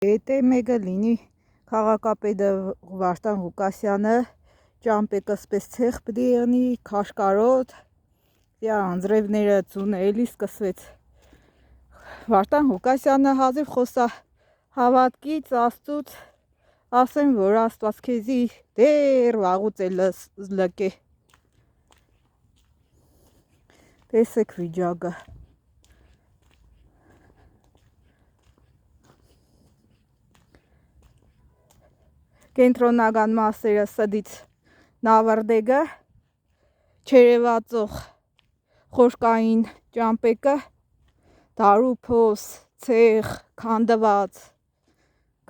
Եթե մեկը լինի քաղաքապետը Վարդան Ղուկասյանը, ճամպեկը սպես ցեղ պիտի եղնի, քաշկարոտ, անձրևները ծունը էլի սկսվեց։ Վարդան Ղուկասյանը հազիվ խոսա հավատքից, Աստծուց, ասեմ, որ Աստված քեզի դեռ վաղուց է լկե։ Տեսեք վիճակը։ Կենտրոնական մասերը սդից նավարդեգը, չերևածող խոշկային ճամպեկը, դարու փոս, ցեղ, քանդված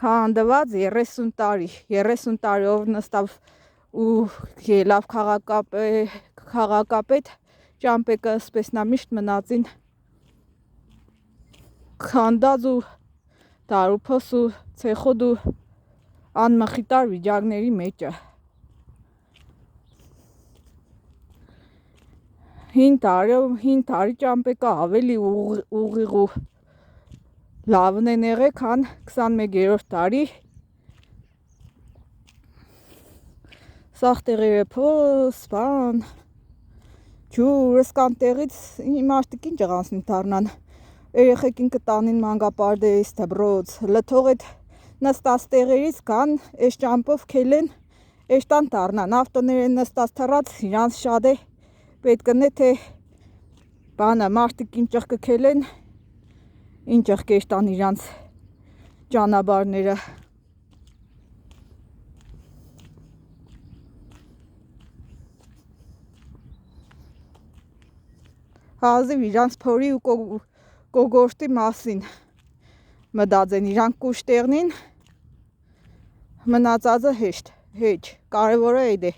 30 տարի, 30 տարով նստավ ու ելավ քաղաքապետ, ճամպեկը սպեսնա միշտ մնացին քանդած ու դարու փոս ու ցեխոդ ու անմխիտար վիճակների մեջը։ Հին տարի ճամպեկը ավելի ուղիղ ու լավն են եղել, քան 21-րդ տարի։ Սաղ տեղերը փոս, բան, ջուր, սկան տեղից մարդիկ ինչ եղանցնի դառնան։ Երեխեքին կտանին մանգապարդեից դբրոց, լթող էդ նստած տեղերից կան, այս ճամպով քելեն, այս տան դառնան, ավտոներ են նստած թռած, իրանց շատ է պետք կնե, թե բանը մարդիկ ինչ կքելեն, ինչ կեշտան իրանց ճանապարհները։ Հազիվ իրանց փորի ու կոգորտի մասին մտածեն, իրանք կուշտեղնին, մնացածը հեչ, կարևորը էդ է։